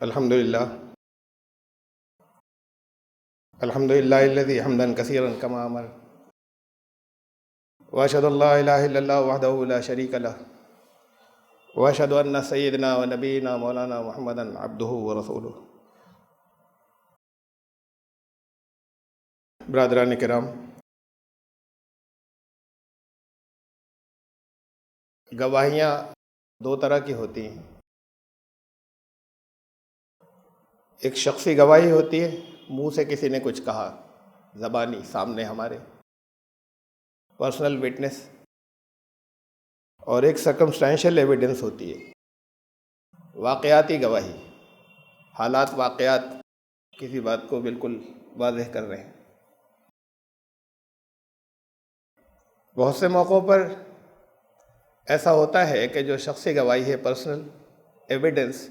الحمد لله الحمد لله الذي حمدا كثيرا كما أمر وأشهد أن لا إله إلا الله وحده لا شريك له وأشهد أن سيدنا ونبينا مولانا محمدا عبده ورسوله. برادران کرام، گواہیاں دو طرح کی ہوتی ہیں. ایک شخصی گواہی ہوتی ہے، منہ سے کسی نے کچھ کہا، زبانی سامنے ہمارے، پرسنل وٹنس. اور ایک سرکمسٹینشل ایویڈنس ہوتی ہے، واقعاتی گواہی. حالات واقعات کسی بات کو بالکل واضح کر رہے ہیں. بہت سے موقعوں پر ایسا ہوتا ہے کہ جو شخصی گواہی ہے، پرسنل ایویڈنس،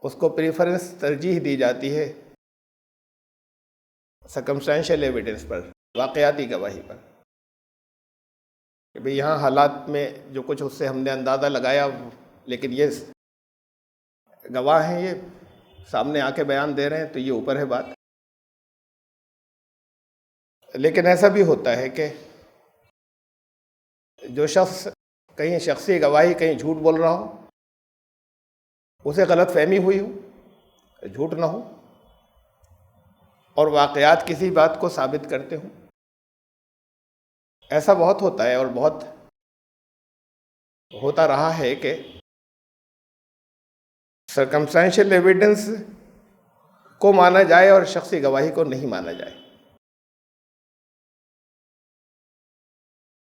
اس کو پریفرنس ترجیح دی جاتی ہے سرکمسٹینشل ایویڈنس پر، واقعاتی گواہی پر. کہ بھئی یہاں حالات میں جو کچھ اس سے ہم نے اندازہ لگایا، لیکن یہ گواہ ہیں، یہ سامنے آ کے بیان دے رہے ہیں، تو یہ اوپر ہے بات. لیکن ایسا بھی ہوتا ہے کہ جو شخص کہیں شخصی گواہی کہیں جھوٹ بول رہا ہو، اسے غلط فہمی ہوئی ہو، جھوٹ نہ ہو، اور واقعات کسی بات کو ثابت کرتے ہوں. ایسا بہت ہوتا ہے اور بہت ہوتا رہا ہے کہ سرکمسٹینشل ایویڈنس کو مانا جائے اور شخصی گواہی کو نہیں مانا جائے.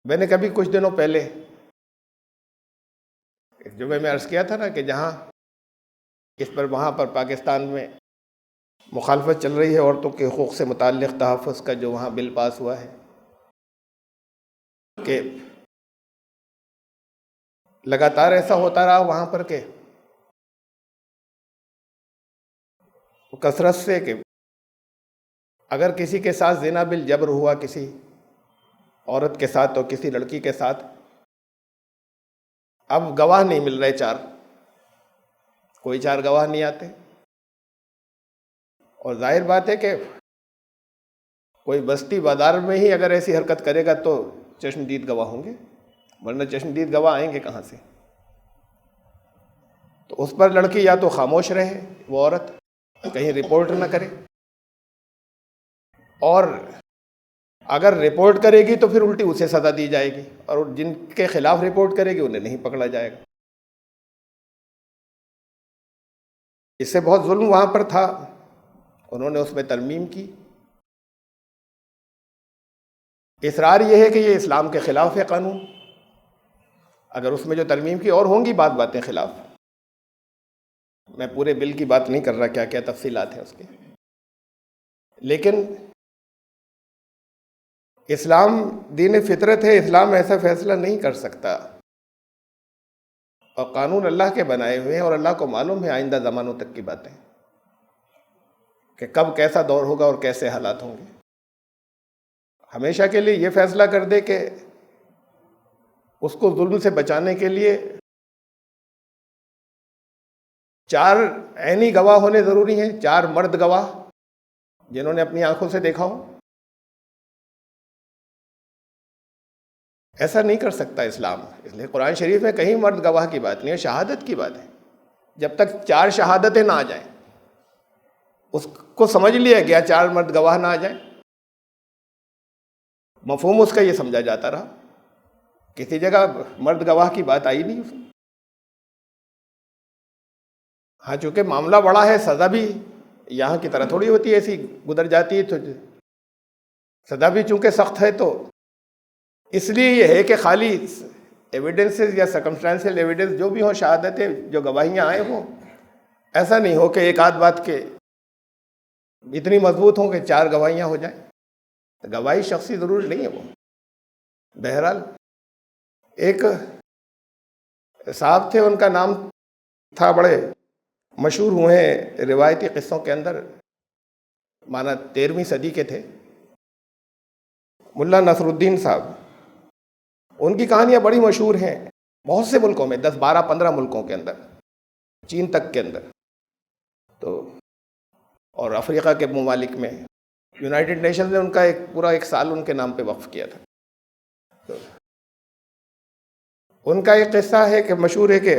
میں نے کبھی کچھ دنوں پہلے ایک جمعے میں عرض کیا تھا نا کہ جہاں اس پر وہاں پر پاکستان میں مخالفت چل رہی ہے عورتوں کے حقوق سے متعلق تحفظ کا، جو وہاں بل پاس ہوا ہے کہ لگاتار ایسا ہوتا رہا وہاں پر کہ کثرت سے کہ اگر کسی کے ساتھ زنا بالجبر ہوا، کسی عورت کے ساتھ اور کسی لڑکی کے ساتھ، اب گواہ نہیں مل رہے، کوئی چار گواہ نہیں آتے. اور ظاہر بات ہے کہ کوئی بستی بازار میں ہی اگر ایسی حرکت کرے گا تو چشمدید گواہ ہوں گے، ورنہ چشمدید گواہ آئیں گے کہاں سے؟ تو اس پر لڑکی یا تو خاموش رہے، وہ عورت کہیں رپورٹ نہ کرے، اور اگر رپورٹ کرے گی تو پھر الٹی اسے سزا دی جائے گی، اور جن کے خلاف رپورٹ کرے گی انہیں نہیں پکڑا جائے گا. اس سے بہت ظلم وہاں پر تھا، انہوں نے اس میں ترمیم کی. اصرار یہ ہے کہ یہ اسلام کے خلاف ہے قانون. اگر اس میں جو ترمیم کی، اور ہوں گی باتیں خلاف، میں پورے بل کی بات نہیں کر رہا، کیا کیا تفصیلات ہیں اس کے، لیکن اسلام دین فطرت ہے، اسلام ایسا فیصلہ نہیں کر سکتا، اور قانون اللہ کے بنائے ہوئے ہیں، اور اللہ کو معلوم ہے آئندہ زمانوں تک کی باتیں کہ کب کیسا دور ہوگا اور کیسے حالات ہوں گے. ہمیشہ کے لیے یہ فیصلہ کر دے کہ اس کو ظلم سے بچانے کے لیے چار عینی گواہ ہونے ضروری ہیں، چار مرد گواہ جنہوں نے اپنی آنکھوں سے دیکھا ہو. ایسا نہیں کر سکتا اسلام، اس لیے قرآن شریف میں کہیں مرد گواہ کی بات نہیں ہے، شہادت کی بات ہے. جب تک چار شہادتیں نہ آ جائیں، اس کو سمجھ لیا گیا چار مرد گواہ نہ آ جائیں، مفہوم اس کا یہ سمجھا جاتا رہا. کسی جگہ مرد گواہ کی بات آئی نہیں اس میں. ہاں، چونکہ معاملہ بڑا ہے، سزا بھی یہاں کی طرح تھوڑی ہوتی ہے، ایسی گزر جاتی ہے، تو سزا بھی چونکہ سخت ہے. تو اس لیے یہ ہے کہ خالی ایویڈنسز یا سرکمسٹینشل ایویڈنس جو بھی ہوں، شہادتیں جو گواہیاں آئیں ہوں، ایسا نہیں ہو کہ ایک آدھ بات کے اتنی مضبوط ہوں کہ چار گواہیاں ہو جائیں. گواہی شخصی ضرور نہیں ہے وہ. بہرحال ایک صاحب تھے، ان کا نام تھا، بڑے مشہور ہوئے ہیں روایتی قصوں کے اندر، مانا 13ویں صدی کے تھے، ملا نصر الدین صاحب. ان کی کہانیاں بڑی مشہور ہیں بہت سے ملکوں میں، 10 12 15 ملکوں کے اندر، چین تک کے اندر. تو اور افریقہ کے ممالک میں یونائٹڈ نیشن نے ان کا ایک سال ان کے نام پہ وقف کیا تھا. تو ان کا ایک قصہ ہے کہ مشہور ہے کہ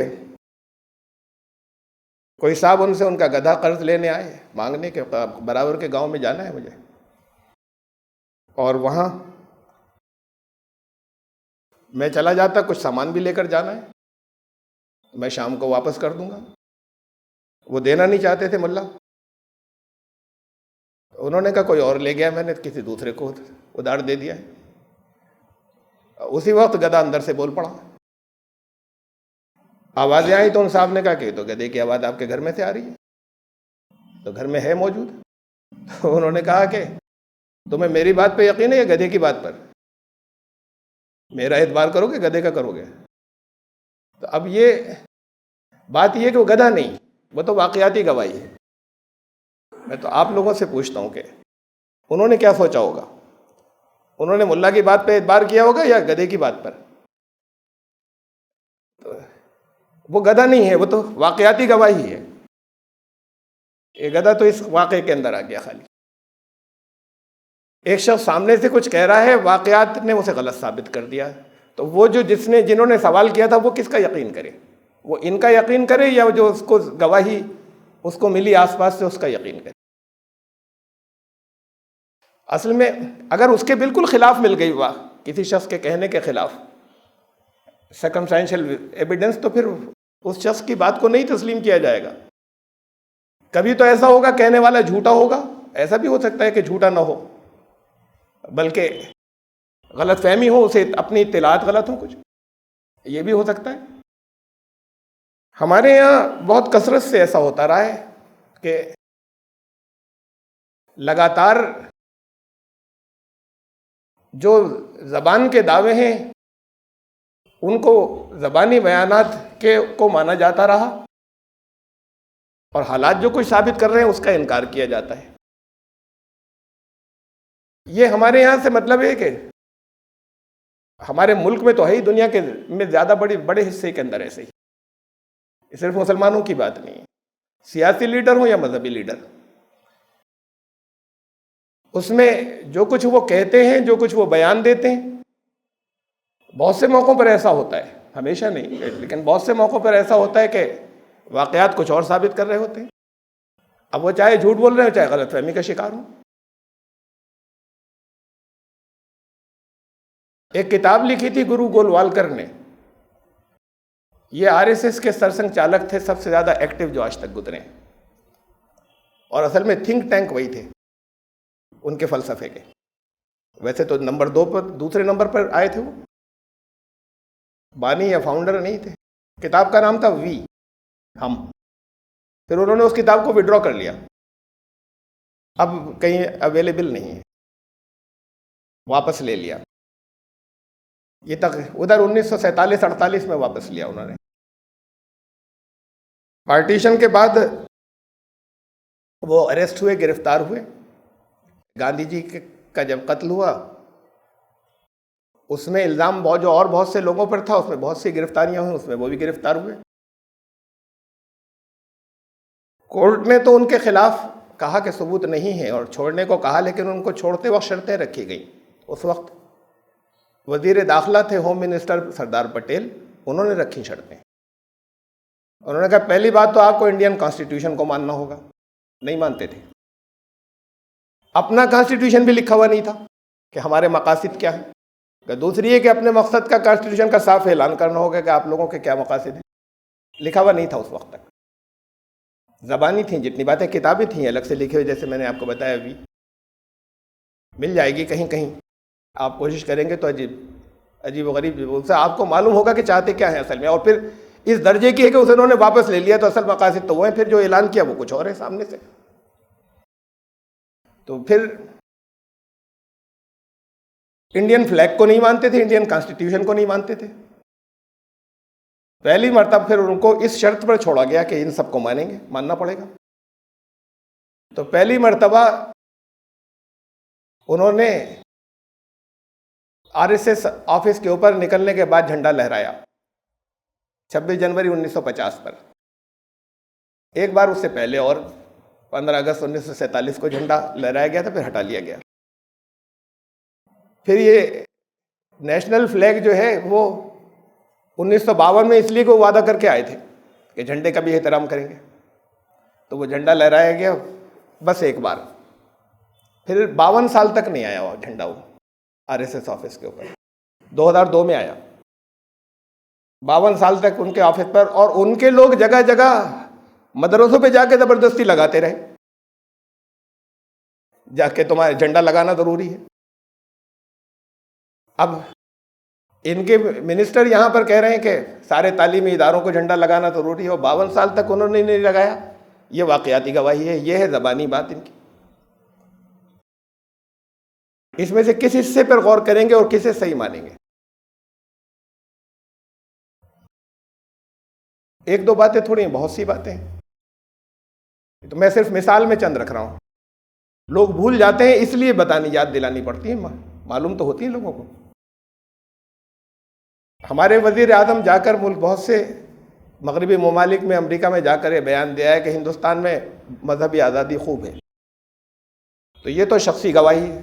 کوئی صاحب ان سے ان کا گدھا قرض لینے آئے مانگنے کے برابر کے گاؤں میں جانا ہے مجھے، اور وہاں میں چلا جاتا، کچھ سامان بھی لے کر جانا ہے، میں شام کو واپس کر دوں گا. وہ دینا نہیں چاہتے تھے ملا. انہوں نے کہا کوئی اور لے گیا، میں نے کسی دوسرے کو ادھار دے دیا ہے. اسی وقت گدھا اندر سے بول پڑا. آوازیں آئی تو ان صاحب نے کہا کہ تو گدھے کی آواز آپ کے گھر میں سے آ رہی ہے، تو گھر میں ہے موجود. تو انہوں نے کہا کہ تمہیں میری بات پہ یقین ہے یا گدھے کی بات پر؟ میرا اعتبار کرو گے گدھے کا کرو گے؟ تو اب یہ بات یہ کہ وہ گدھا نہیں، وہ تو واقعاتی گواہی ہے. میں تو آپ لوگوں سے پوچھتا ہوں کہ انہوں نے کیا سوچا ہوگا؟ انہوں نے ملا کی بات پہ اعتبار کیا ہوگا یا گدھے کی بات پر؟ تو وہ گدھا نہیں ہے، وہ تو واقعاتی گواہی ہے. یہ گدھا تو اس واقعے کے اندر آ گیا خالی. ایک شخص سامنے سے کچھ کہہ رہا ہے، واقعات نے اسے غلط ثابت کر دیا، تو وہ جنہوں نے سوال کیا تھا وہ کس کا یقین کرے؟ وہ ان کا یقین کرے یا جو اس کو گواہی اس کو ملی آس پاس سے اس کا یقین کرے؟ اصل میں اگر اس کے بالکل خلاف مل گئی کسی شخص کے کہنے کے خلاف سرکمسٹینشل ایویڈنس، تو پھر اس شخص کی بات کو نہیں تسلیم کیا جائے گا. کبھی تو ایسا ہوگا کہنے والا جھوٹا ہوگا، ایسا بھی ہو سکتا ہے کہ جھوٹا نہ ہو بلکہ غلط فہمی ہو، اسے اپنی اطلاعات غلط ہوں، کچھ یہ بھی ہو سکتا ہے. ہمارے یہاں بہت کثرت سے ایسا ہوتا رہا ہے کہ لگاتار جو زبان کے دعوے ہیں ان کو زبانی بیانات کو مانا جاتا رہا، اور حالات جو کچھ ثابت کر رہے ہیں اس کا انکار کیا جاتا ہے. یہ ہمارے یہاں سے مطلب ہے کہ ہمارے ملک میں تو ہے ہی، دنیا کے میں زیادہ بڑے حصے کے اندر ایسے ہی. یہ صرف مسلمانوں کی بات نہیں ہے، سیاسی لیڈر ہوں یا مذہبی لیڈر، اس میں جو کچھ وہ کہتے ہیں، جو کچھ وہ بیان دیتے ہیں، بہت سے موقعوں پر ایسا ہوتا ہے، ہمیشہ نہیں لیکن بہت سے موقعوں پر ایسا ہوتا ہے کہ واقعات کچھ اور ثابت کر رہے ہوتے ہیں. اب وہ چاہے جھوٹ بول رہے ہوں چاہے غلط فہمی کا شکار ہوں. ایک کتاب لکھی تھی گرو گولوالکر نے، یہ RSS کے سرسنگ چالک تھے، سب سے زیادہ ایکٹیو جو آج تک گزرے ہیں، اور اصل میں تھنک ٹینک وہی تھے ان کے فلسفے کے. ویسے تو نمبر 2 پر، دوسرے نمبر پر آئے تھے، وہ بانی یا فاؤنڈر نہیں تھے. کتاب کا نام تھا ہم. پھر انہوں نے اس کتاب کو وڈرا کر لیا، اب کہیں اویلیبل نہیں ہے، واپس لے لیا. یہ تک ادھر 1947-48 میں واپس لیا انہوں نے. پارٹیشن کے بعد وہ اریسٹ ہوئے، گرفتار ہوئے. گاندھی جی کا جب قتل ہوا اس میں الزام بہت سے لوگوں پر تھا، اس میں بہت سی گرفتاریاں ہوئیں، اس میں وہ بھی گرفتار ہوئے. کورٹ نے تو ان کے خلاف کہا کہ ثبوت نہیں ہے اور چھوڑنے کو کہا، لیکن ان کو چھوڑتے وقت شرطیں رکھی گئیں. اس وقت وزیر داخلہ تھے، ہوم منسٹر سردار پٹیل، انہوں نے رکھی شرطیں. انہوں نے کہا پہلی بات تو آپ کو انڈین کانسٹیٹیوشن کو ماننا ہوگا. نہیں مانتے تھے. اپنا کانسٹیٹیوشن بھی لکھا ہوا نہیں تھا کہ ہمارے مقاصد کیا ہیں. دوسری ہے کہ اپنے مقصد کا کانسٹیٹیوشن کا صاف اعلان کرنا ہوگا کہ آپ لوگوں کے کیا مقاصد ہیں. لکھا ہوا نہیں تھا اس وقت تک. زبانی تھیں جتنی باتیں، کتابیں تھیں الگ سے لکھے ہوئے، جیسے میں نے آپ کو بتایا ابھی. مل جائے گی کہیں کہیں، آپ کوشش کریں گے تو عجیب و غریب اس سے آپ کو معلوم ہوگا کہ چاہتے کیا ہیں اصل میں. اور پھر اس درجے کی ہے کہ انہوں نے واپس لے لیا، تو اصل مقاصد تو وہ ہیں، پھر جو اعلان کیا وہ کچھ اور ہے سامنے سے. تو پھر انڈین فلیگ کو نہیں مانتے تھے، انڈین کانسٹیٹیوشن کو نہیں مانتے تھے. پہلی مرتبہ پھر ان کو اس شرط پر چھوڑا گیا کہ ان سب کو مانیں گے، ماننا پڑے گا. تو پہلی مرتبہ انہوں نے RSS آفس کے اوپر نکلنے کے بعد جھنڈا لہرایا 26 جنوری 1950 پر. ایک بار اس سے پہلے اور 15 اگست 1947 کو جھنڈا لہرایا گیا تھا، پھر ہٹا لیا گیا. پھر یہ نیشنل فلیگ جو ہے وہ 1952 میں اس لیے کو وعدہ کر کے آئے تھے کہ جھنڈے کا بھی احترام کریں گے، تو وہ جھنڈا لہرایا گیا بس ایک بار. پھر 52 سال تک نہیں آیا وہ جھنڈا، وہ RSS آفس کے اوپر 2002 میں آیا. 52 سال تک ان کے آفس پر، اور ان کے لوگ جگہ جگہ مدرسوں پہ جا کے زبردستی لگاتے رہے، جا کے تمہارا جھنڈا لگانا ضروری ہے. اب ان کے منسٹر یہاں پر کہہ رہے ہیں کہ سارے تعلیمی اداروں کو جھنڈا لگانا ضروری ہے، اور 52 سال تک انہوں نے نہیں لگایا. یہ واقعاتی گواہی ہے، یہ ہے زبانی بات ان کی. اس میں سے کس حصے پر غور کریں گے اور کسے صحیح مانیں گے؟ ایک دو باتیں تھوڑی ہیں، بہت سی باتیں ہیں، تو میں صرف مثال میں چند رکھ رہا ہوں. لوگ بھول جاتے ہیں، اس لیے بتانی یاد دلانی پڑتی ہے، معلوم تو ہوتی ہے لوگوں کو. ہمارے وزیر اعظم جا کر ملک بہت سے مغربی ممالک میں، امریکہ میں جا کر یہ بیان دیا ہے کہ ہندوستان میں مذہبی آزادی خوب ہے. تو یہ تو شخصی گواہی ہے،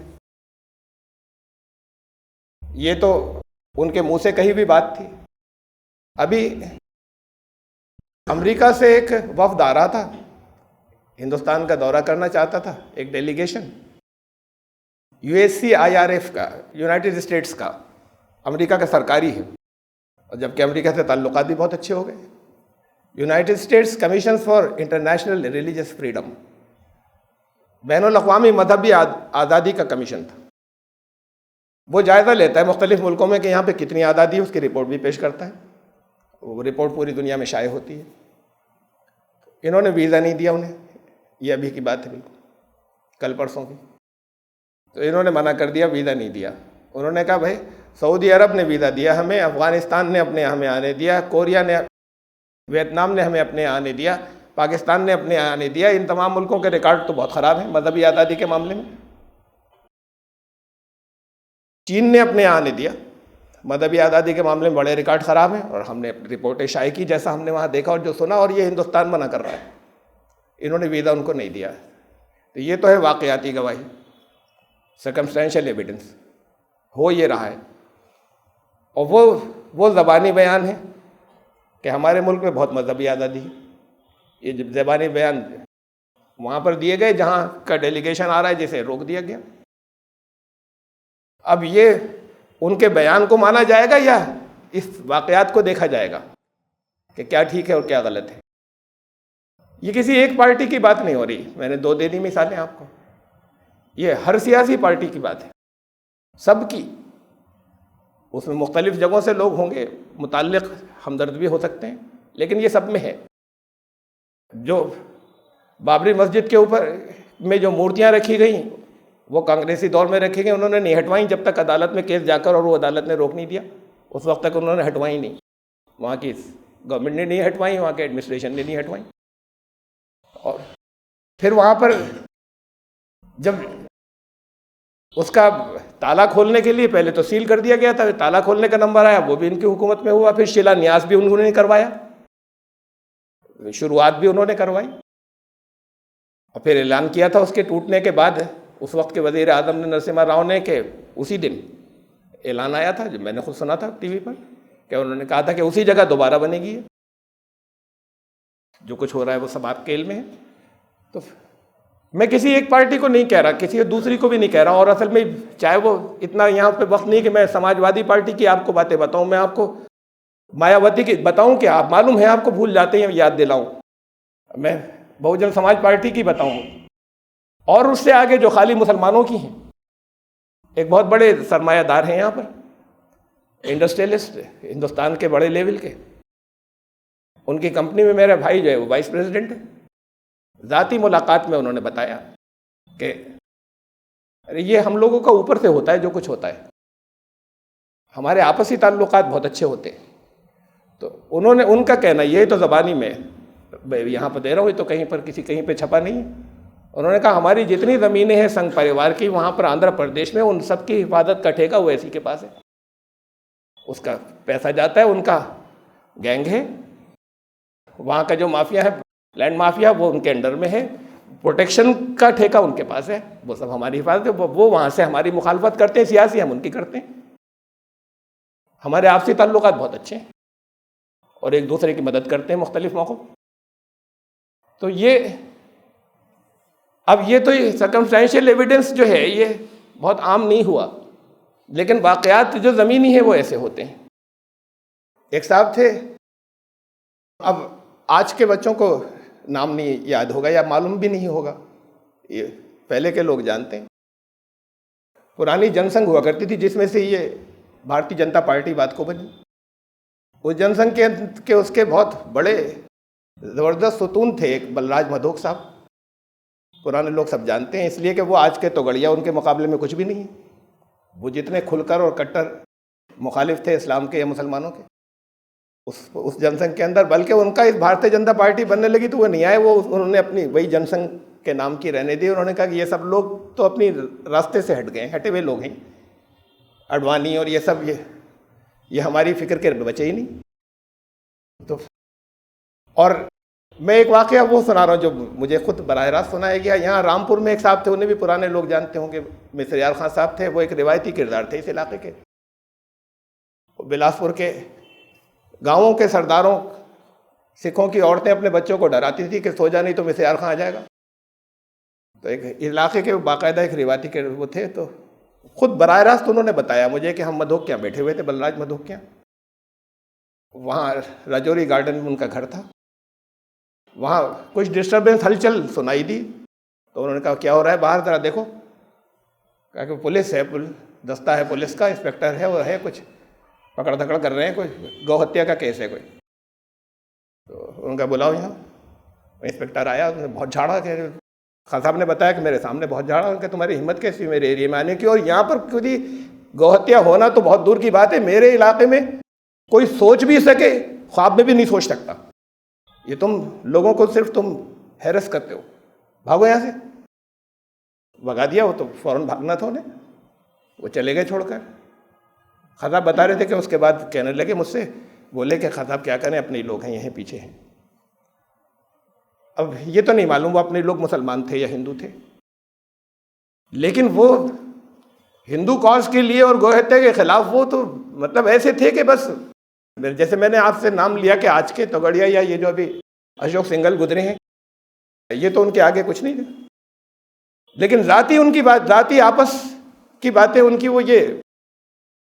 یہ تو ان کے منہ سے کہی بھی بات تھی. ابھی امریکہ سے ایک وفد آ رہا تھا، ہندوستان کا دورہ کرنا چاہتا تھا، ایک ڈیلیگیشن USCIRF کا، یونائٹڈ اسٹیٹس کا، امریکہ کا سرکاری ہے، اور جبکہ امریکہ سے تعلقات بھی بہت اچھے ہو گئے. United States Commission for International Religious Freedom, بین الاقوامی مذہبی آزادی کا کمیشن تھا. وہ جائزہ لیتا ہے مختلف ملکوں میں کہ یہاں پہ کتنی آزادی ہے، اس کی رپورٹ بھی پیش کرتا ہے. وہ رپورٹ پوری دنیا میں شائع ہوتی ہے. انہوں نے ویزا نہیں دیا انہیں، یہ ابھی کی بات ہے، بالکل کل پرسوں کی. تو انہوں نے منع کر دیا، ویزا نہیں دیا. انہوں نے کہا بھائی سعودی عرب نے ویزا دیا ہمیں، افغانستان نے اپنے ہمیں آنے دیا، کوریا نے، ویتنام نے ہمیں اپنے آنے دیا، پاکستان نے اپنے آنے دیا. ان تمام ملکوں کے ریکارڈ تو بہت خراب ہیں مذہبی آزادی کے معاملے میں. چین نے اپنے آنے دیا، مذہبی آزادی کے معاملے میں بڑے ریکارڈ خراب ہیں، اور ہم نے رپورٹیں شائع کی جیسا ہم نے وہاں دیکھا اور جو سنا، اور یہ ہندوستان منع کر رہا ہے. انہوں نے ویزا ان کو نہیں دیا. تو یہ تو ہے واقعاتی گواہی، سرکمسٹینشل ایویڈنس، ہو یہ رہا ہے. اور وہ زبانی بیان ہے کہ ہمارے ملک میں بہت مذہبی آزادی ہے. یہ جب زبانی بیان وہاں پر دیے گئے جہاں کا ڈیلیگیشن آ رہا ہے، جسے روک دیا گیا. اب یہ ان کے بیان کو مانا جائے گا یا اس واقعات کو دیکھا جائے گا کہ کیا ٹھیک ہے اور کیا غلط ہے؟ یہ کسی ایک پارٹی کی بات نہیں ہو رہی. میں نے 2 دے دی مثالیں آپ کو. یہ ہر سیاسی پارٹی کی بات ہے، سب کی. اس میں مختلف جگہوں سے لوگ ہوں گے، متعلق ہمدرد بھی ہو سکتے ہیں، لیکن یہ سب میں ہے. جو بابری مسجد کے اوپر میں جو مورتیاں رکھی گئیں وہ کانگریسی دور میں رکھی گئیں، انہوں نے نہیں ہٹوائیں جب تک عدالت میں کیس جا کر، اور وہ عدالت نے روک نہیں دیا، اس وقت تک انہوں نے ہٹوائیں نہیں. وہاں کی گورنمنٹ نے نہیں ہٹوائیں، وہاں کے ایڈمنسٹریشن نے نہیں ہٹوائیں. اور پھر وہاں پر جب اس کا تالا کھولنے کے لیے پہلے تو سیل کر دیا گیا تھا، تالا کھولنے کا نمبر آیا، وہ بھی ان کی حکومت میں ہوا. پھر شیلا نیاز بھی انہوں نے کروایا، شروعات بھی انہوں نے کروائی، اور پھر اعلان کیا تھا اس کے ٹوٹنے کے بعد. اس وقت کے وزیر اعظم نے، نرسمہا راؤ نے، کہ اسی دن اعلان آیا تھا، جو میں نے خود سنا تھا ٹی وی پر، کہ انہوں نے کہا تھا کہ اسی جگہ دوبارہ بنے گی. جو کچھ ہو رہا ہے وہ سب آپ کے علم میں ہے. تو میں کسی ایک پارٹی کو نہیں کہہ رہا، کسی دوسری کو بھی نہیں کہہ رہا. اور اصل میں چاہے وہ اتنا یہاں پہ وقت نہیں کہ میں سماجوادی پارٹی کی آپ کو باتیں بتاؤں، میں آپ کو مایاوتی کی بتاؤں کہ آپ معلوم ہے آپ کو بھول جاتے ہیں، یاد دلاؤں. میں بہوجن سماج پارٹی کی بتاؤں، اور اس سے آگے جو خالی مسلمانوں کی ہیں. ایک بہت بڑے سرمایہ دار ہیں یہاں پر، انڈسٹریلسٹ، ہندوستان کے بڑے لیول کے. ان کی کمپنی میں میرا بھائی جو ہے وہ وائس پریزیڈنٹ ہے. ذاتی ملاقات میں انہوں نے بتایا کہ ارے یہ ہم لوگوں کا اوپر سے ہوتا ہے جو کچھ ہوتا ہے، ہمارے آپسی تعلقات بہت اچھے ہوتے ہیں. تو انہوں نے، ان کا کہنا یہ تو زبانی میں یہاں پہ دے رہا ہوں، یہ تو کہیں پر کہیں پہ چھپا نہیں ہے. انہوں نے کہا ہماری جتنی زمینیں ہیں سنگھ پریوار کی وہاں پر آندھرا پردیش میں، ان سب کی حفاظت کا ٹھیکہ اویسی کے پاس ہے. اس کا پیسہ جاتا ہے، ان کا گینگ ہے، وہاں کا جو مافیا ہے، لینڈ مافیا، وہ ان کے انڈر میں ہے. پروٹیکشن کا ٹھیکہ ان کے پاس ہے، وہ سب ہماری حفاظت ہے، وہ وہاں سے ہماری مخالفت کرتے ہیں سیاسی، ہم ان کی کرتے ہیں. ہمارے آپسی تعلقات بہت اچھے ہیں اور ایک دوسرے کی مدد کرتے ہیں مختلف موقعوں. تو اب یہ تو سرکمسٹینشیل ایویڈنس جو ہے یہ بہت عام نہیں ہوا، لیکن واقعات جو زمینی ہیں وہ ایسے ہوتے ہیں. ایک صاحب تھے، اب آج کے بچوں کو نام نہیں یاد ہوگا یا معلوم بھی نہیں ہوگا، یہ پہلے کے لوگ جانتے ہیں. پرانی جن سنگھ ہوا کرتی تھی جس میں سے یہ بھارتی جنتا پارٹی بات کو بنی. اس جن سنگھ کے اس کے بہت بڑے زبردست ستون تھے ایک بلراج مدھوک صاحب، پرانے لوگ سب جانتے ہیں، اس لیے کہ وہ آج کے توگڑیا ان کے مقابلے میں کچھ بھی نہیں ہیں. وہ جتنے کھل کر اور کٹر مخالف تھے اسلام کے یا مسلمانوں کے اس جن سنگھ کے اندر، بلکہ ان کا اس بھارتیہ جنتا پارٹی بننے لگی تو وہ نہیں آئے، وہ انہوں نے اپنی وہی جن سنگھ کے نام کی رہنے دی. انہوں نے کہا کہ یہ سب لوگ تو اپنی راستے سے ہٹ گئے، ہٹے ہوئے لوگ ہیں، اڈوانی اور یہ سب یہ ہماری فکر کے بچے ہی نہیں. تو اور میں ایک واقعہ وہ سنا رہا ہوں جو مجھے خود براہ راست سنایا گیا. یہاں رامپور میں ایک صاحب تھے، انہیں بھی پرانے لوگ جانتے ہوں گے، مصر یار خان صاحب تھے. وہ ایک روایتی کردار تھے اس علاقے کے. بلاسپور کے گاؤں کے سرداروں، سکھوں کی عورتیں اپنے بچوں کو ڈراتی تھی کہ سو جا نہیں تو مصر یار خان آ جائے گا. تو ایک علاقے کے باقاعدہ ایک روایتی وہ تھے، تو خود براہ راست انہوں نے بتایا مجھے کہ ہم مدھوک کے یہاں بیٹھے ہوئے تھے، بلراج مدھوک کے یہاں. وہاں راجوری گارڈن میں ان کا گھر تھا. وہاں کچھ ڈسٹربنس ہلچل سنائی دی، تو انہوں نے کہا کیا ہو رہا ہے باہر ذرا دیکھو. کہا کہ پولیس ہے، دستہ ہے پولیس کا، انسپیکٹر ہے، وہ ہے کچھ پکڑ دھکڑ کر رہے ہیں، کوئی گو ہتیا کا کیس ہے کوئی. تو ان کا بلاؤ یہاں. انسپیکٹر آیا، انہوں نے بہت جھاڑا، کہ خان صاحب نے بتایا کہ میرے سامنے بہت جھاڑا، کہ تمہاری ہمت کیسی میرے ایریے میں آنے کی، اور یہاں پر کوئی گو ہتیا ہونا تو بہت دور کی بات ہے، میرے علاقے میں کوئی سوچ بھی سکے خواب میں بھی نہیں سوچ سکتا. یہ تم لوگوں کو صرف تم ہیرس کرتے ہو، بھاگو یہاں سے. بھگا دیا. وہ تو فوراً بھاگنا تھا انہیں، وہ چلے گئے چھوڑ کر. خان صاحب بتا رہے تھے کہ اس کے بعد کہنے لگے مجھ سے، بولے کہ خان صاحب کیا کریں، اپنے لوگ ہیں یہیں پیچھے ہیں. اب یہ تو نہیں معلوم وہ اپنے لوگ مسلمان تھے یا ہندو تھے، لیکن وہ ہندو کاز کے لیے اور گو ہتیا کے خلاف وہ تو مطلب ایسے تھے کہ بس، جیسے میں نے آپ سے نام لیا کہ آج کے توگڑیا یا یہ جو ابھی اشوک سنگل گزرے ہیں، یہ تو ان کے آگے کچھ نہیں تھے. لیکن ذاتی ان کی بات، ذاتی آپس کی باتیں ان کی، وہ یہ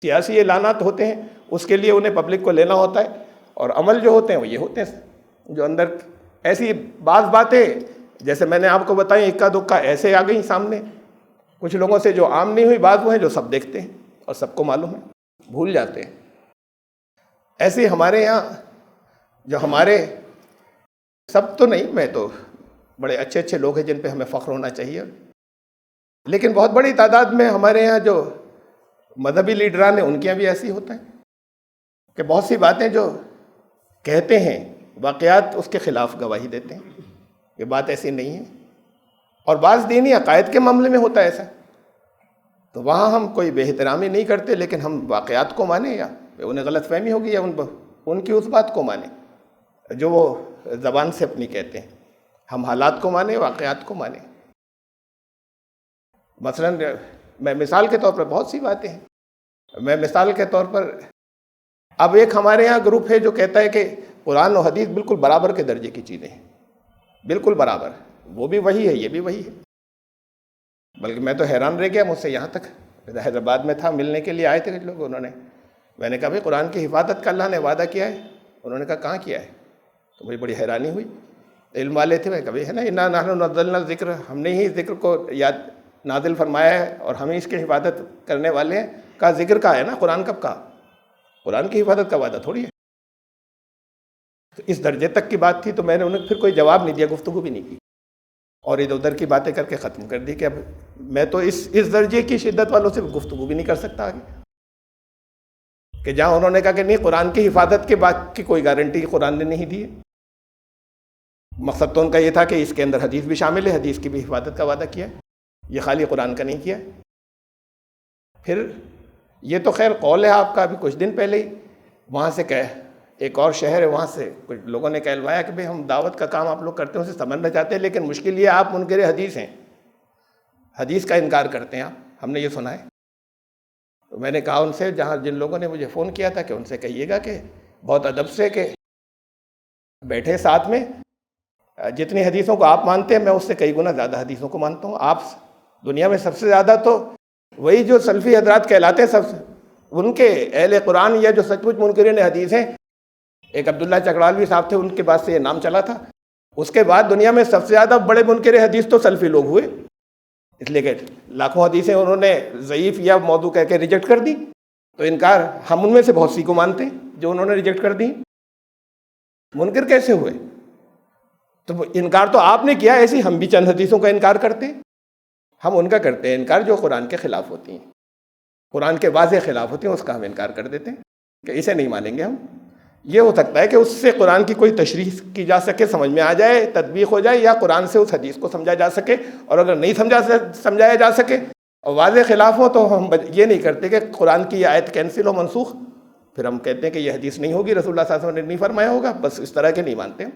سیاسی اعلانات ہوتے ہیں، اس کے لیے انہیں پبلک کو لینا ہوتا ہے، اور عمل جو ہوتے ہیں وہ یہ ہوتے ہیں جو اندر ایسی بعض باتیں جیسے میں نے آپ کو بتائی اکا دکا ایسے آ گئیں سامنے کچھ لوگوں سے جو عام نہیں ہوئی، بعض وہ ہیں جو سب دیکھتے ہیں اور سب کو معلوم ہے، بھول جاتے ہیں. ایسے ہمارے یہاں جو ہمارے سب تو نہیں، میں تو بڑے اچھے اچھے لوگ ہیں جن پہ ہمیں فخر ہونا چاہیے، لیکن بہت بڑی تعداد میں ہمارے یہاں جو مذہبی لیڈران ہیں ان کے یہاں بھی ایسی ہوتا ہے کہ بہت سی باتیں جو کہتے ہیں واقعات اس کے خلاف گواہی دیتے ہیں، یہ بات ایسی نہیں ہے. اور بعض دینی عقائد کے معاملے میں ہوتا ہے ایسا، تو وہاں ہم کوئی بے احترامی نہیں کرتے، لیکن ہم واقعات کو مانیں، یا انہیں غلط فہمی ہوگی یا ان کی اس بات کو مانیں جو وہ زبان سے اپنی کہتے ہیں. ہم حالات کو مانیں، واقعات کو مانیں. مثلا میں مثال کے طور پر بہت سی باتیں ہیں، میں مثال کے طور پر اب ایک ہمارے یہاں گروپ ہے جو کہتا ہے کہ قرآن و حدیث بالکل برابر کے درجے کی چیزیں ہیں، بالکل برابر، وہ بھی وہی ہے یہ بھی وہی ہے. بلکہ میں تو حیران رہ گیا، مجھ سے یہاں تک حیدرآباد میں تھا، ملنے کے لیے آئے تھے کچھ لوگ، میں نے کہا بھائی قرآن کی حفاظت کا اللہ نے وعدہ کیا ہے. انہوں نے کہا کہاں کیا ہے؟ تو مجھے بڑی حیرانی ہوئی. علم والے تھے، میں کبھی ہے نا انا نحن نزلنا الذکر، ہم نے ہی ذکر کو یاد نازل فرمایا ہے اور ہم ہی اس کی حفاظت کرنے والے ہیں. کہا ذکر کا ہے نا، قرآن کب کہا؟ قرآن کی حفاظت کا وعدہ تھوڑی ہے. تو اس درجے تک کی بات تھی، تو میں نے انہیں پھر کوئی جواب نہیں دیا، گفتگو بھی نہیں کی، اور ادھر ادھر کی باتیں کر کے ختم کر دی کہ اب میں تو اس درجے کی شدت والوں سے گفتگو بھی نہیں کر سکتا آگے. کہ جہاں انہوں نے کہا کہ نہیں قرآن کی حفاظت کے بعد کی کوئی گارنٹی قرآن نے نہیں دی ہے. مقصد تو ان کا یہ تھا کہ اس کے اندر حدیث بھی شامل ہے، حدیث کی بھی حفاظت کا وعدہ کیا ہے، یہ خالی قرآن کا نہیں کیا. پھر یہ تو خیر قول ہے آپ کا، ابھی کچھ دن پہلے ہی وہاں سے ایک اور شہر ہے، وہاں سے کچھ لوگوں نے کہلوایا کہ بھئی ہم دعوت کا کام آپ لوگ کرتے ہیں اسے سمجھنا چاہتے ہیں، لیکن مشکل یہ آپ منکر حدیث ہیں، حدیث کا انکار کرتے ہیں آپ، ہم نے یہ سنا ہے۔ تو میں نے کہا ان سے، جن لوگوں نے مجھے فون کیا تھا، کہ ان سے کہیے گا کہ بہت ادب سے کہ بیٹھے ساتھ میں، جتنی حدیثوں کو آپ مانتے ہیں میں اس سے کئی گنا زیادہ حدیثوں کو مانتا ہوں۔ آپ دنیا میں سب سے زیادہ تو وہی جو سلفی حضرات کہلاتے ہیں، سب سے ان کے اہل قرآن یا جو سچ مچ منکرین حدیث ہیں، ایک عبداللہ چکڑالوی صاحب تھے، ان کے بعد سے یہ نام چلا تھا۔ اس کے بعد دنیا میں سب سے زیادہ بڑے منکر حدیث تو سلفی لوگ ہوئے، اس لیے کہ لاکھوں حدیثیں انہوں نے ضعیف یا موضوع کہہ کے ریجیکٹ کر دی، تو انکار ہم ان میں سے بہت سی کو مانتے ہیں جو انہوں نے ریجیکٹ کر دی۔ منکر کیسے ہوئے؟ تو انکار تو آپ نے کیا، ایسی ہم بھی چند حدیثوں کا انکار کرتے ہیں، ہم ان کا کرتے ہیں انکار جو قرآن کے خلاف ہوتی ہیں، قرآن کے واضح خلاف ہوتی ہیں، اس کا ہم انکار کر دیتے ہیں کہ اسے نہیں مانیں گے ہم۔ یہ ہو سکتا ہے کہ اس سے قرآن کی کوئی تشریح کی جا سکے، سمجھ میں آ جائے، تطبیق ہو جائے، یا قرآن سے اس حدیث کو سمجھا جا سکے، اور اگر نہیں سمجھایا جا سکے اور واضح خلاف ہو تو ہم یہ نہیں کرتے کہ قرآن کی یہ آیت کینسل ہو، منسوخ، پھر ہم کہتے ہیں کہ یہ حدیث نہیں ہوگی، رسول اللہ صلی اللہ علیہ وسلم نے نہیں فرمایا ہوگا، بس اس طرح کے نہیں مانتے ہم۔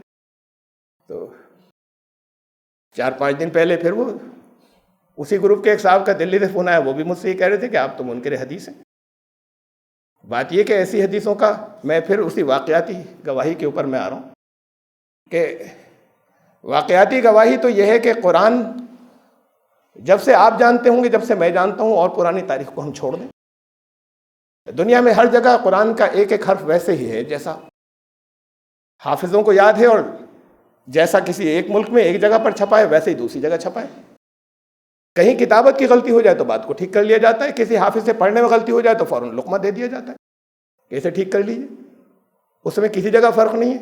تو 4-5 دن پہلے پھر وہ اسی گروپ کے ایک صاحب کا دلی سے فون آیا، وہ بھی مجھ سے یہ کہہ رہے تھے کہ آپ تو منکر حدیث ہیں۔ بات یہ کہ ایسی حدیثوں کا میں پھر اسی واقعاتی گواہی کے اوپر میں آ رہا ہوں کہ واقعاتی گواہی تو یہ ہے کہ قرآن جب سے آپ جانتے ہوں گے، جب سے میں جانتا ہوں، اور پرانی تاریخ کو ہم چھوڑ دیں، دنیا میں ہر جگہ قرآن کا ایک ایک حرف ویسے ہی ہے جیسا حافظوں کو یاد ہے، اور جیسا کسی ایک ملک میں ایک جگہ پر چھپا ہے ویسے ہی دوسری جگہ چھپا ہے۔ کہیں کتابت کی غلطی ہو جائے تو بات کو ٹھیک کر لیا جاتا ہے، کسی حافظ سے پڑھنے میں غلطی ہو جائے تو فوراً لقمہ دے دیا جاتا ہے کہ اسے ٹھیک کر لیجیے، اس میں کسی جگہ فرق نہیں ہے۔